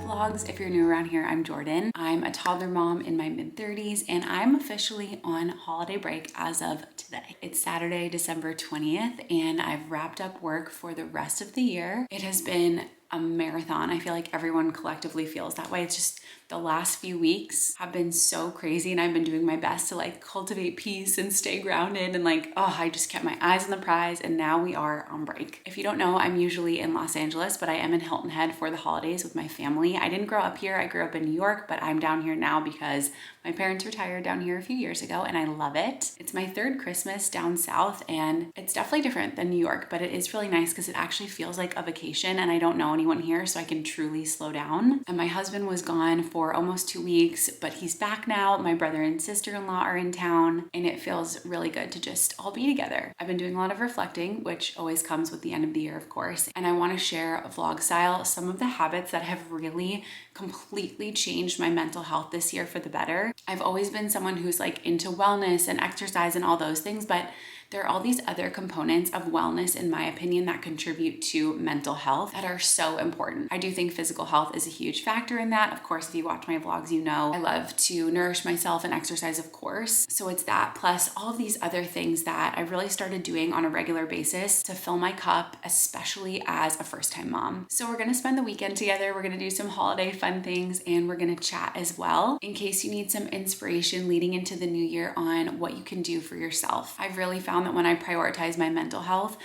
vlogs. If you're new around here, I'm Jordan. I'm a toddler mom in my mid-30s and I'm officially on holiday break as of today. It's Saturday, December 20th, and I've wrapped up work for the rest of the year. It has been a marathon. I feel like everyone collectively feels that way. It's just the last few weeks have been so crazy and I've been doing my best to like cultivate peace and stay grounded and I just kept my eyes on the prize, and now we are on break. If you don't know, I'm usually in Los Angeles, but I am in Hilton Head for the holidays with my family. I didn't grow up here. I grew up in New York, but I'm down here now because my parents retired down here a few years ago and I love it. It's my third Christmas down south and it's definitely different than New York, but it is really nice because it actually feels like a vacation and I don't know anyone here, so I can truly slow down. And my husband was gone for almost 2 weeks, but he's back now. My brother and sister-in-law are in town and it feels really good to just all be together. I've been doing a lot of reflecting, which always comes with the end of the year, of course. And I want to share a vlog style some of the habits that have really completely changed my mental health this year for the better. I've always been someone who's like into wellness and exercise and all those things, but there are all these other components of wellness, in my opinion, that contribute to mental health that are so important. I do think physical health is a huge factor in that. Of course, if you watch my vlogs, you know I love to nourish myself and exercise, of course. So it's that plus all of these other things that I really started doing on a regular basis to fill my cup, especially as a first-time mom. So we're gonna spend the weekend together. We're gonna do some holiday fun things and we're gonna chat as well in case you need some inspiration leading into the new year on what you can do for yourself. I've really found that when I prioritize my mental health,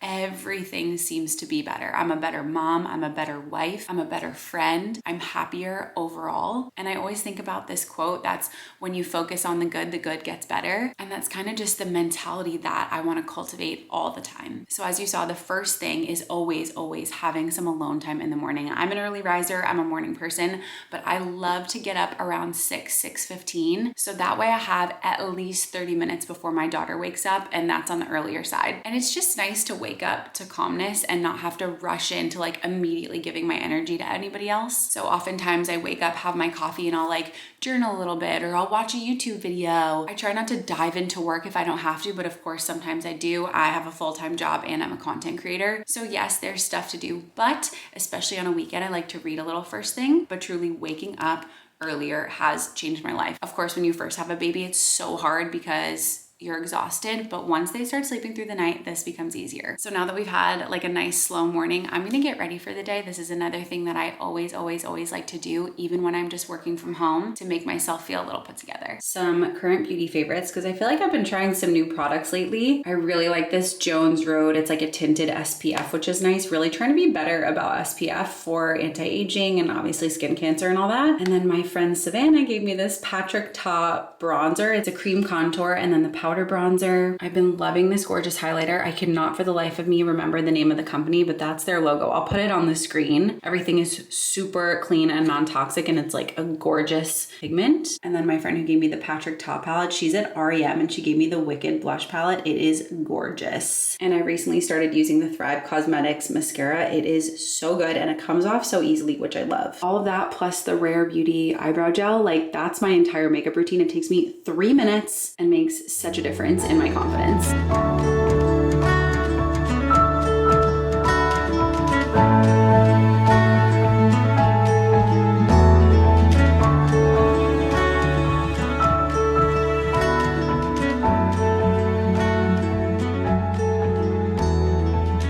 everything seems to be better. I'm a better mom, I'm a better wife, I'm a better friend, I'm happier overall. And I always think about this quote that's when you focus on the good gets better. And that's kind of just the mentality that I want to cultivate all the time. So as you saw, the first thing is always having some alone time in the morning. I'm an early riser, I'm a morning person, but I love to get up around 6:15. So that way I have at least 30 minutes before my daughter wakes up, and that's on the earlier side. And it's just nice to wake up to calmness and not have to rush into like immediately giving my energy to anybody else. So oftentimes I wake up, have my coffee, and I'll like journal a little bit or I'll watch a YouTube video. I try not to dive into work if I don't have to, but of course sometimes I do. I have a full-time job and I'm a content creator. So yes, there's stuff to do, but especially on a weekend, I like to read a little first thing, but truly waking up earlier has changed my life. Of course, when you first have a baby, it's so hard because you're exhausted, but once they start sleeping through the night, this becomes easier. So now that we've had like a nice slow morning, I'm gonna get ready for the day. This is another thing that I always like to do, even when I'm just working from home, to make myself feel a little put together. Some current beauty favorites, because I feel like I've been trying some new products lately. I really like this Jones Road. It's like a tinted SPF, which is nice. Really trying to be better about SPF for anti-aging and obviously skin cancer and all that. And then my friend Savannah gave me this Patrick Ta bronzer. It's a cream contour and then the powder bronzer. I've been loving this gorgeous highlighter. I cannot for the life of me remember the name of the company, but that's their logo. I'll put it on the screen. Everything is super clean and non-toxic, and it's like a gorgeous pigment. And then my friend who gave me the Patrick Ta palette, she's at REM and she gave me the Wicked blush palette. It is gorgeous. And I recently started using the Thrive Cosmetics mascara. It is so good and it comes off so easily, which I love. All of that plus the Rare Beauty eyebrow gel, like that's my entire makeup routine. It takes me 3 minutes and makes such a difference in my confidence.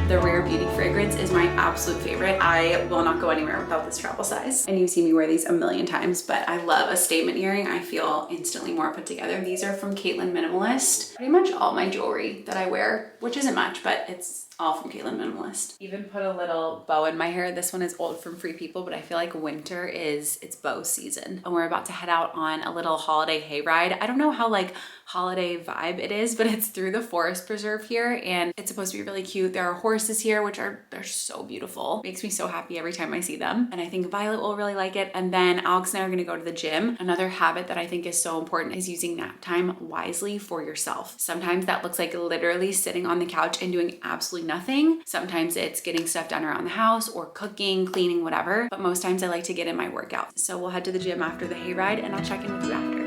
The Rare Beauty fragrance is my absolute favorite. I will not go anywhere without this travel size. And you've seen me wear these a million times, but I love a statement earring. I feel instantly more put together. These are from Caitlin Minimalist. Pretty much all my jewelry that I wear, which isn't much, but it's all from Caitlin Minimalist. Even put a little bow in my hair. This one is old from Free People, but I feel like winter is it's bow season. And we're about to head out on a little holiday hayride. I don't know how like holiday vibe it is, but it's through the forest preserve here and it's supposed to be really cute. There are horses here, which they're so beautiful. Makes me so happy every time I see them. And I think Violet will really like it. And then Alex and I are gonna go to the gym. Another habit that I think is so important is using nap time wisely for yourself. Sometimes that looks like literally sitting on the couch and doing absolutely nothing. Sometimes it's getting stuff done around the house or cooking, cleaning, whatever. But most times I like to get in my workout. So we'll head to the gym after the hayride and I'll check in with you after.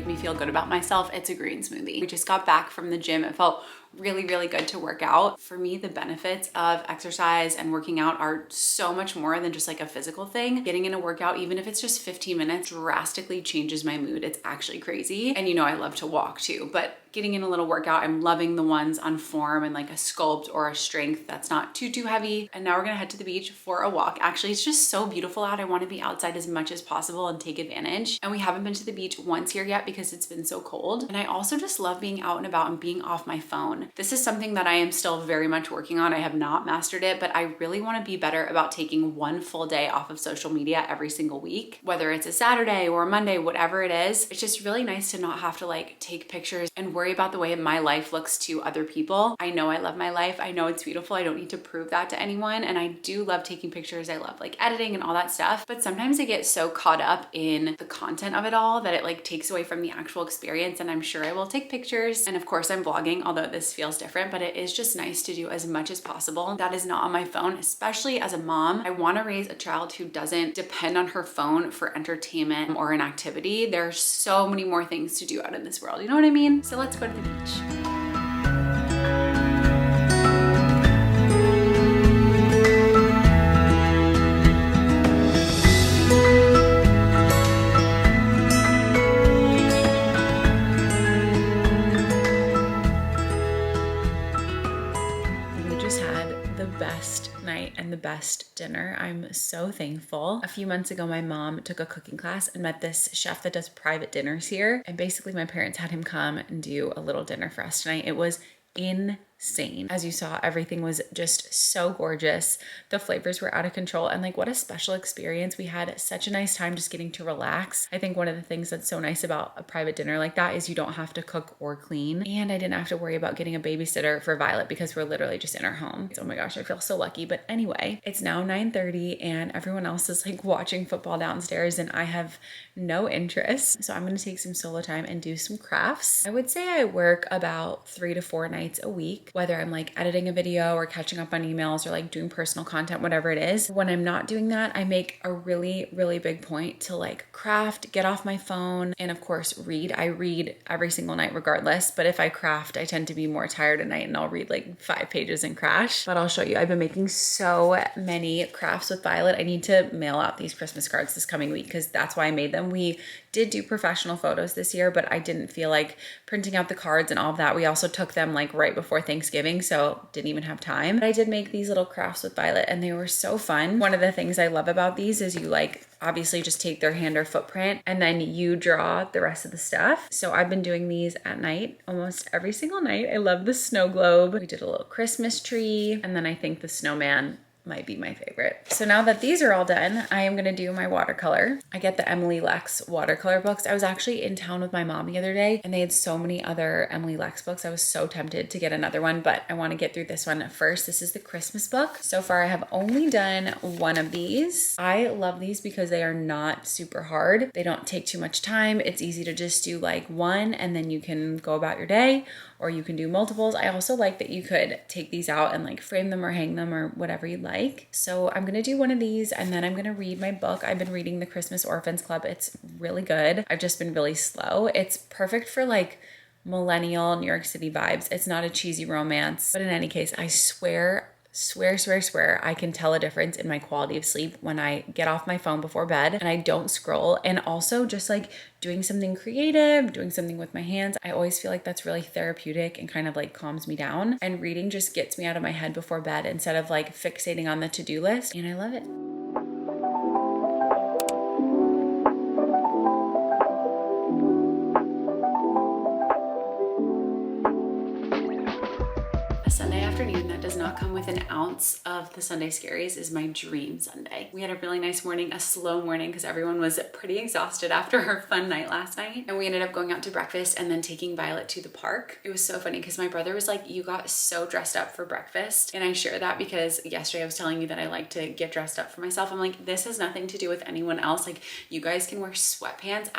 make me feel good about myself, it's a green smoothie. We just got back from the gym. It felt really, really good to work out. For me, the benefits of exercise and working out are so much more than just like a physical thing. Getting in a workout, even if it's just 15 minutes, drastically changes my mood. It's actually crazy. And you know, I love to walk too, but getting in a little workout, I'm loving the ones on form and like a sculpt or a strength that's not too heavy. And now we're gonna head to the beach for a walk. Actually, it's just so beautiful out. I wanna be outside as much as possible and take advantage. And we haven't been to the beach once here yet because it's been so cold. And I also just love being out and about and being off my phone. This is something that I am still very much working on. I have not mastered it, but I really wanna be better about taking one full day off of social media every single week, whether it's a Saturday or a Monday, whatever it is. It's just really nice to not have to like take pictures and worry about the way my life looks to other people. I know I love my life. I know it's beautiful. I don't need to prove that to anyone. And I do love taking pictures. I love like editing and all that stuff. But sometimes I get so caught up in the content of it all that it like takes away from the actual experience. And I'm sure I will take pictures. And of course I'm vlogging, although this feels different, but it is just nice to do as much as possible that is not on my phone, especially as a mom. I want to raise a child who doesn't depend on her phone for entertainment or an activity. There's so many more things to do out in this world. You know what I mean? So let's go to the beach. We just had the best night and the best dinner. I'm so thankful. A few months ago, my mom took a cooking class and met this chef that does private dinners here. And basically my parents had him come and do a little dinner for us tonight. It was insane. As you saw, everything was just so gorgeous. The flavors were out of control, and like what a special experience. We had such a nice time just getting to relax. I think one of the things that's so nice about a private dinner like that is you don't have to cook or clean. And I didn't have to worry about getting a babysitter for Violet because we're literally just in our home. Oh my gosh, I feel so lucky. But anyway, it's now 9:30 and everyone else is like watching football downstairs and I have no interest. So I'm gonna take some solo time and do some crafts. I would say I work about 3 to 4 nights a week, whether I'm like editing a video or catching up on emails or like doing personal content, whatever it is. When I'm not doing that, I make a really, really big point to like craft, get off my phone, and of course read. I read every single night regardless, but if I craft, I tend to be more tired at night and I'll read like 5 pages and crash. But I'll show you, I've been making so many crafts with Violet. I need to mail out these Christmas cards this coming week because that's why I made them. We did do professional photos this year, but I didn't feel like printing out the cards and all of that. We also took them like right before Thanksgiving, so didn't even have time. But I did make these little crafts with Violet and they were so fun. One of the things I love about these is you like obviously just take their hand or footprint and then you draw the rest of the stuff. So I've been doing these at night almost every single night. I love the snow globe. We did a little Christmas tree, and then I think the snowman might be my favorite. So now that these are all done, I am gonna do my watercolor. I get the Emily Lex watercolor books. I was actually in town with my mom the other day and they had so many other Emily Lex books. I was so tempted to get another one, but I wanna get through this one first. This is the Christmas book. So far I have only done one of these. I love these because they are not super hard. They don't take too much time. It's easy to just do like one and then you can go about your day, or you can do multiples. I also like that you could take these out and like frame them or hang them or whatever you like. So I'm gonna do one of these and then I'm gonna read my book. I've been reading The Christmas Orphans Club. It's really good. I've just been really slow. It's perfect for like millennial New York City vibes. It's not a cheesy romance, but in any case, I swear, I can tell a difference in my quality of sleep when I get off my phone before bed and I don't scroll. And also just like doing something creative, doing something with my hands. I always feel like that's really therapeutic and kind of like calms me down. And reading just gets me out of my head before bed instead of like fixating on the to-do list. And I love it. Afternoon that does not come with an ounce of the Sunday scaries is my dream Sunday. We had a really nice morning, a slow morning because everyone was pretty exhausted after our fun night last night. And we ended up going out to breakfast and then taking Violet to the park. It was so funny because my brother was like, you got so dressed up for breakfast. And I share that because yesterday I was telling you that I like to get dressed up for myself. I'm like, this has nothing to do with anyone else. Like you guys can wear sweatpants.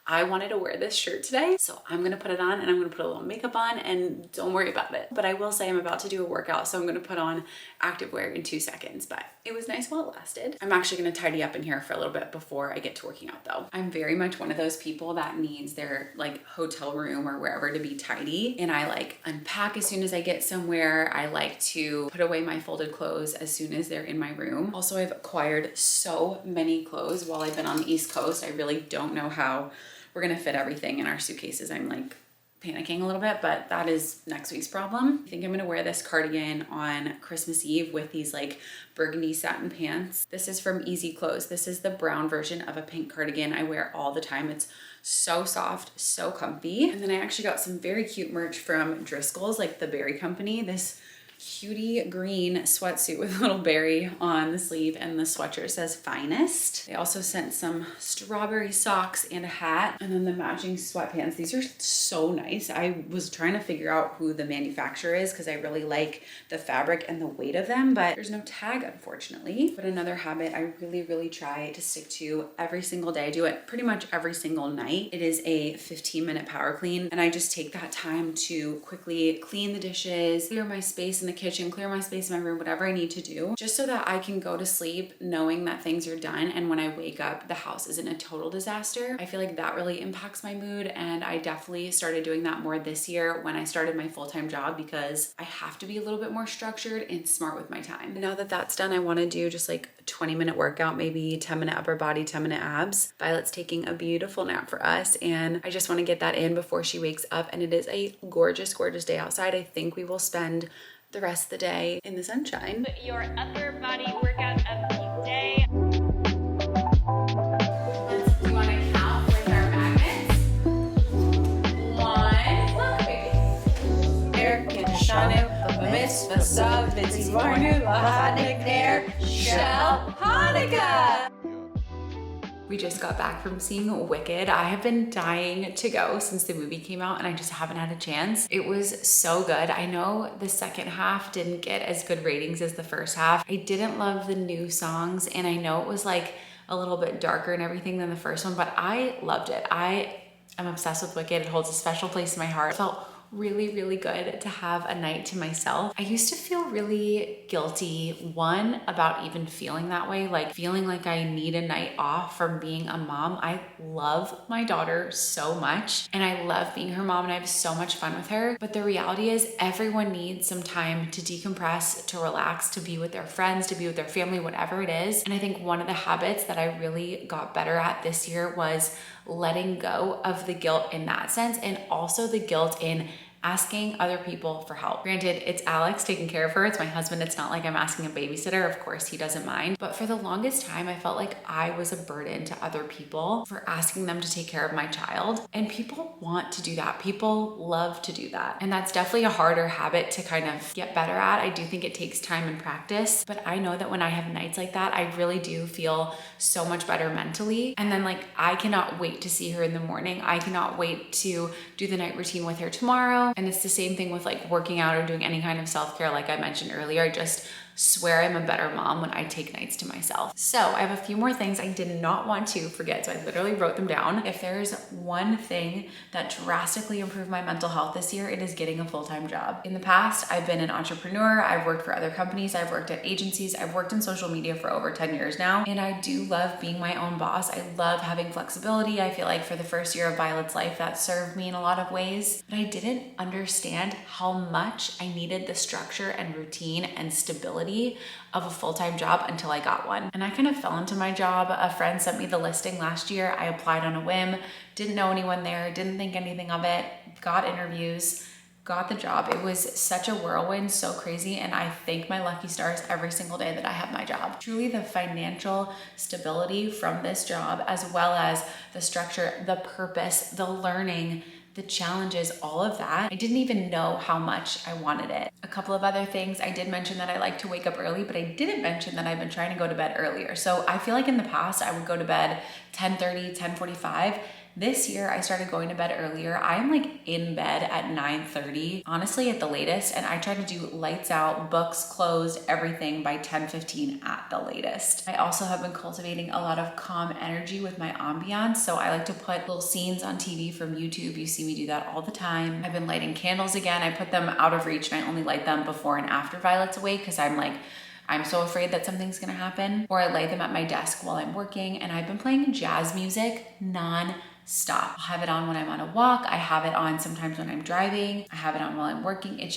I wanted to wear this shirt today, so I'm gonna put it on and I'm gonna put a little makeup on and don't worry about it. But I will say I'm about to do a workout, so I'm gonna put on activewear in 2 seconds, but it was nice while it lasted. I'm actually gonna tidy up in here for a little bit before I get to working out though. I'm very much one of those people that needs their like hotel room or wherever to be tidy. And I like unpack as soon as I get somewhere. I like to put away my folded clothes as soon as they're in my room. Also, I've acquired so many clothes while I've been on the East Coast. I really don't know how we're gonna fit everything in our suitcases. I'm like panicking a little bit, but that is next week's problem. I think I'm gonna wear this cardigan on Christmas Eve with these like burgundy satin pants. This is from Easy Clothes. This is the brown version of a pink cardigan I wear all the time. It's so soft, so comfy. And then I actually got some very cute merch from Driscoll's, like the berry company. This cutie green sweatsuit with a little berry on the sleeve, and the sweatshirt says finest. They also sent some strawberry socks and a hat, and then the matching sweatpants. These are so nice. I was trying to figure out who the manufacturer is because I really like the fabric and the weight of them, but there's no tag unfortunately. But another habit I really try to stick to every single day. I do it pretty much every single night. It is a 15-minute power clean, and I just take that time to quickly clean the dishes, clear my space in the kitchen, clear my space in my room, whatever I need to do, just so that I can go to sleep knowing that things are done, and when I wake up the house isn't a total disaster. I feel like that really impacts my mood, and I definitely started doing that more this year when I started my full-time job, because I have to be a little bit more structured and smart with my time. Now that that's done, I want to do just like a 20-minute workout, maybe 10-minute upper body, 10-minute abs. Violet's taking a beautiful nap for us, and I just want to get that in before she wakes up, and it is a gorgeous day outside. I think we will spend the rest of the day in the sunshine. Put your upper body workout of the day. Do you want to count with our magnets? 1, look baby. Erkin Shanu, Mitzvah Sav, Mitzvarnu, Lahanik Ner, Shel Hanukkah. We just got back from seeing Wicked. I have been dying to go since the movie came out, and I just haven't had a chance. It was so good. I know the second half didn't get as good ratings as the first half. I didn't love the new songs, and I know it was like a little bit darker and everything than the first one, but I loved it. I am obsessed with Wicked. It holds a special place in my heart. It felt really good to have a night to myself. I used to feel really guilty, one, about even feeling that way, like feeling like I need a night off from being a mom. I love my daughter so much, and I love being her mom, and I have so much fun with her. But the reality is everyone needs some time to decompress, to relax, to be with their friends, to be with their family, whatever it is. And I think one of the habits that I really got better at this year was letting go of the guilt in that sense, and also the guilt in asking other people for help. Granted, it's Alex taking care of her. It's my husband. It's not like I'm asking a babysitter. Of course, he doesn't mind. But for the longest time, I felt like I was a burden to other people for asking them to take care of my child. And people want to do that. People love to do that. And that's definitely a harder habit to kind of get better at. I do think it takes time and practice. But I know that when I have nights like that, I really do feel so much better mentally. And then like, I cannot wait to see her in the morning. I cannot wait to do the night routine with her tomorrow. And it's the same thing with like working out or doing any kind of self-care. Like I mentioned earlier, I just swear I'm a better mom when I take nights to myself. So I have a few more things I did not want to forget, so I literally wrote them down. If there's one thing that drastically improved my mental health this year, it is getting a full-time job. In the past, I've been an entrepreneur. I've worked for other companies. I've worked at agencies. I've worked in social media for over 10 years now. And I do love being my own boss. I love having flexibility. I feel like for the first year of Violet's life, that served me in a lot of ways. But I didn't understand how much I needed the structure and routine and stability of a full-time job until I got one. And I kind of fell into my job. A friend sent me the listing last year. I applied on a whim, didn't know anyone there, didn't think anything of it, got interviews, got the job. It was such a whirlwind, so crazy. And I thank my lucky stars every single day that I have my job. Truly the financial stability from this job, as well as the structure, the purpose, the learning, the challenges, all of that. I didn't even know how much I wanted it. A couple of other things, I did mention that I like to wake up early, but I didn't mention that I've been trying to go to bed earlier. So I feel like in the past I would go to bed 10:30, 10:45. This year I started going to bed earlier. I am like in bed at 9:30, honestly at the latest, and I try to do lights out, books closed, everything by 10:15 at the latest. I also have been cultivating a lot of calm energy with my ambiance, so I like to put little scenes on TV from YouTube. You see me do that all the time. I've been lighting candles again. I put them out of reach and I only light them before and after Violet's awake because I'm so afraid that something's gonna happen. Or I light them at my desk while I'm working, and I've been playing jazz music non-stop. I'll have it on when I'm on a walk. I have it on sometimes when I'm driving. I have it on while I'm working. It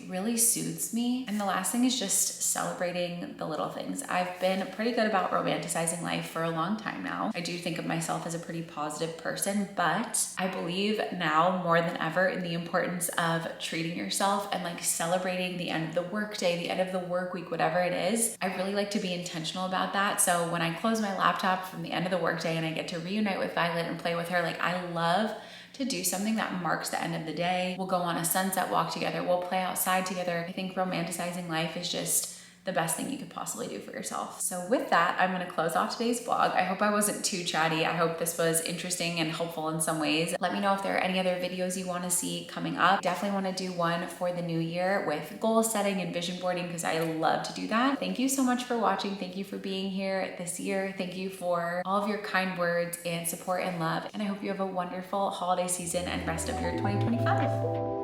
really soothes me. And the last thing is just celebrating the little things. I've been pretty good about romanticizing life for a long time now. I do think of myself as a pretty positive person, but I believe now more than ever in the importance of treating yourself and like celebrating the end of the work day, the end of the work week, whatever it is. I really like to be intentional about that. So when I close my laptop from the end of the workday and I get to reunite with Violet and play with her, like I love to do something that marks the end of the day. We'll go on a sunset walk together. We'll play outside together. I think romanticizing life is just the best thing you could possibly do for yourself. So with that, I'm gonna close off today's vlog. I hope I wasn't too chatty. I hope this was interesting and helpful in some ways. Let me know if there are any other videos you wanna see coming up. Definitely wanna do one for the new year with goal setting and vision boarding because I love to do that. Thank you so much for watching. Thank you for being here this year. Thank you for all of your kind words and support and love. And I hope you have a wonderful holiday season and rest of your 2025.